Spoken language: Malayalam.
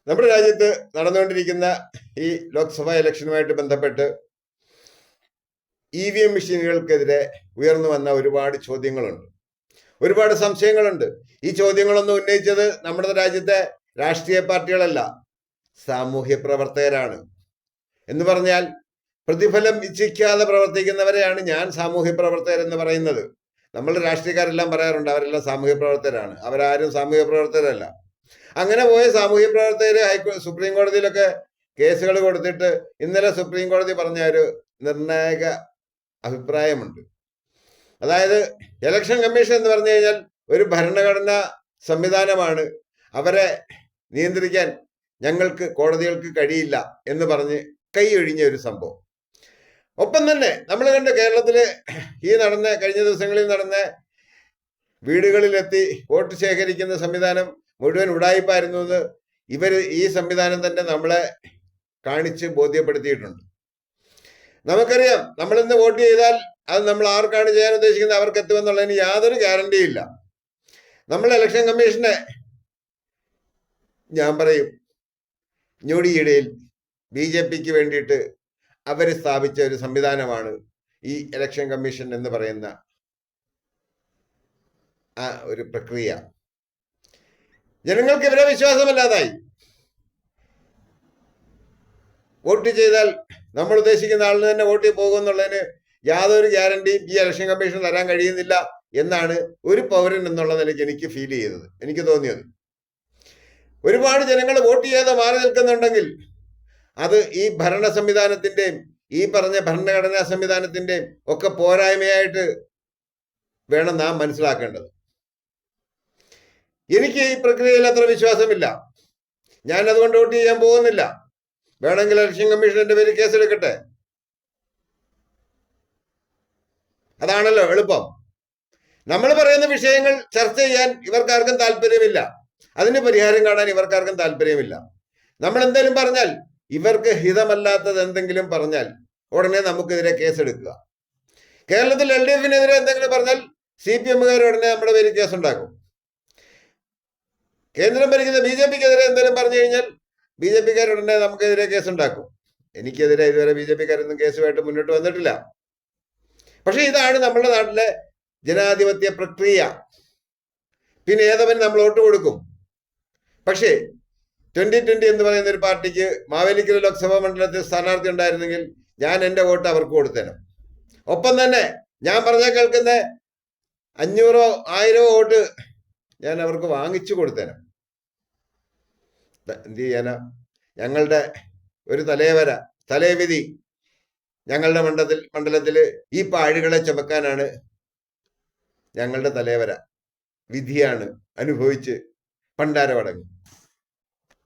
നമ്മുടെ രാജ്യത്ത് നടന്നുകൊണ്ടിരിക്കുന്ന ഈ ലോക്സഭാ ഇലക്ഷനുമായിട്ട് ബന്ധപ്പെട്ട് EVM മെഷീനുകൾക്കെതിരെ ഉയർന്നു വന്ന ഒരുപാട് ചോദ്യങ്ങളുണ്ട്, ഒരുപാട് സംശയങ്ങളുണ്ട്. ഈ ചോദ്യങ്ങളൊന്നും ഉന്നയിച്ചത് നമ്മുടെ രാജ്യത്തെ രാഷ്ട്രീയ പാർട്ടികളല്ല, സാമൂഹ്യ പ്രവർത്തകരാണ്. എന്ന് പറഞ്ഞാൽ പ്രതിഫലം ഇച്ഛിക്കാതെ പ്രവർത്തിക്കുന്നവരെയാണ് ഞാൻ സാമൂഹ്യ പ്രവർത്തകർ എന്ന് പറയുന്നത്. നമ്മൾ രാഷ്ട്രീയക്കാരെല്ലാം പറയാറുണ്ട് അവരെല്ലാം സാമൂഹ്യ പ്രവർത്തകരാണ്. അവരാരും സാമൂഹ്യ പ്രവർത്തകരല്ല. അങ്ങനെ പോയ സാമൂഹ്യ പ്രവർത്തകർ സുപ്രീം കോടതിയിലൊക്കെ കേസുകൾ കൊടുത്തിട്ട് ഇന്നലെ സുപ്രീം കോടതി പറഞ്ഞ ഒരു നിർണായക അഭിപ്രായമുണ്ട്. അതായത് ഇലക്ഷൻ കമ്മീഷൻ എന്ന് പറഞ്ഞു കഴിഞ്ഞാൽ ഒരു ഭരണഘടനാ സംവിധാനമാണ്, അവരെ നിയന്ത്രിക്കാൻ ഞങ്ങൾക്ക് കോടതികൾക്ക് കഴിയില്ല എന്ന് പറഞ്ഞ് കൈയൊഴിഞ്ഞ ഒരു സംഭവം. ഒപ്പം തന്നെ നമ്മൾ കണ്ട കേരളത്തില് കഴിഞ്ഞ ദിവസങ്ങളിൽ നടന്ന വീടുകളിലെത്തി വോട്ട് ശേഖരിക്കുന്ന സംവിധാനം മുഴുവൻ ഉടായിപ്പായിരുന്നു എന്ന് ഈ സംവിധാനം തന്നെ നമ്മളെ കാണിച്ച് ബോധ്യപ്പെടുത്തിയിട്ടുണ്ട്. നമുക്കറിയാം, നമ്മൾ ഇന്ന് വോട്ട് ചെയ്താൽ അത് നമ്മൾ ആർക്കാണ് ചെയ്യാൻ ഉദ്ദേശിക്കുന്നത് അവർക്ക് എത്തുമെന്നുള്ളതിന് യാതൊരു ഗ്യാരണ്ടിയില്ല. നമ്മൾ ഇലക്ഷൻ കമ്മീഷനെ ഞാൻ പറയും ഞൊടിയിടയിൽ BJPക്ക് വേണ്ടിയിട്ട് അവർ സ്ഥാപിച്ച ഒരു സംവിധാനമാണ് ഈ ഇലക്ഷൻ കമ്മീഷൻ എന്ന് പറയുന്ന ആ ഒരു പ്രക്രിയ. ജനങ്ങൾക്ക് ഇവരെ വിശ്വാസമല്ലാതായി. വോട്ട് ചെയ്താൽ നമ്മൾ ഉദ്ദേശിക്കുന്ന ആളിന് തന്നെ വോട്ട് പോകുമെന്നുള്ളതിന് യാതൊരു ഗ്യാരണ്ടിയും ഈ ഇലക്ഷൻ കമ്മീഷൻ തരാൻ കഴിയുന്നില്ല എന്നാണ് ഒരു പൗരൻ എന്നുള്ള നിലയ്ക്ക് എനിക്ക് ഫീൽ ചെയ്തത്, എനിക്ക് തോന്നിയത്. ഒരുപാട് ജനങ്ങൾ വോട്ട് ചെയ്യാതെ മാറി നിൽക്കുന്നുണ്ടെങ്കിൽ അത് ഈ ഭരണ സംവിധാനത്തിന്റെയും ഈ പറഞ്ഞ ഭരണഘടനാ സംവിധാനത്തിന്റെയും ഒക്കെ പോരായ്മയായിട്ട് വേണം നാം മനസ്സിലാക്കേണ്ടത്. എനിക്ക് ഈ പ്രക്രിയയിൽ അത്ര വിശ്വാസമില്ല. ഞാൻ അതുകൊണ്ട് വോട്ട് ചെയ്യാൻ പോകുന്നില്ല. വേണമെങ്കിൽ ഇലക്ഷൻ കമ്മീഷന്റെ പേര് കേസെടുക്കട്ടെ, അതാണല്ലോ എളുപ്പം. നമ്മൾ പറയുന്ന വിഷയങ്ങൾ ചർച്ച ചെയ്യാൻ ഇവർക്കാർക്കും താല്പര്യമില്ല, അതിന് പരിഹാരം കാണാൻ ഇവർക്കാർക്കും താല്പര്യമില്ല. നമ്മൾ എന്തെങ്കിലും പറഞ്ഞാൽ, ഇവർക്ക് ഹിതമല്ലാത്തത് എന്തെങ്കിലും പറഞ്ഞാൽ ഉടനെ നമുക്കെതിരെ കേസെടുക്കുക. കേരളത്തിൽ LDFനെതിരെ എന്തെങ്കിലും പറഞ്ഞാൽ CPMകാർ ഉടനെ നമ്മുടെ പേര് കേസുണ്ടാക്കും. കേന്ദ്രം ഭരിക്കുന്ന BJPക്കെതിരെ എന്തെങ്കിലും പറഞ്ഞു കഴിഞ്ഞാൽ BJPക്കാർ ഉടനെ നമുക്കെതിരെ കേസുണ്ടാക്കും. എനിക്കെതിരെ ഇതുവരെ BJPക്കാരൊന്നും കേസുമായിട്ട് മുന്നോട്ട് വന്നിട്ടില്ല. പക്ഷെ ഇതാണ് നമ്മുടെ നാട്ടിലെ ജനാധിപത്യ പ്രക്രിയ. പിന്നെ ഏതവൻ നമ്മൾ വോട്ട് കൊടുക്കും. പക്ഷേ 2020 എന്ന് പറയുന്ന ഒരു പാർട്ടിക്ക് മാവേലിക്കര ലോക്സഭാ മണ്ഡലത്തിൽ സ്ഥാനാർത്ഥി ഉണ്ടായിരുന്നെങ്കിൽ ഞാൻ എൻ്റെ വോട്ട് അവർക്ക് കൊടുത്തേനും. ഒപ്പം തന്നെ ഞാൻ പറഞ്ഞ കേൾക്കുന്ന 500 1000 വോട്ട് ഞാൻ അവർക്ക് വാങ്ങിച്ചു കൊടുത്തേനും. എന്ത് ചെയ്യാനാ? ഞങ്ങളുടെ ഒരു തലേവിധി ഞങ്ങളുടെ മണ്ഡലത്തില് ഈ പാഴുകളെ ചുമക്കാനാണ് ഞങ്ങളുടെ തലേവര. വിധിയാണ് അനുഭവിച്ച് പണ്ടാരമടങ്ങും.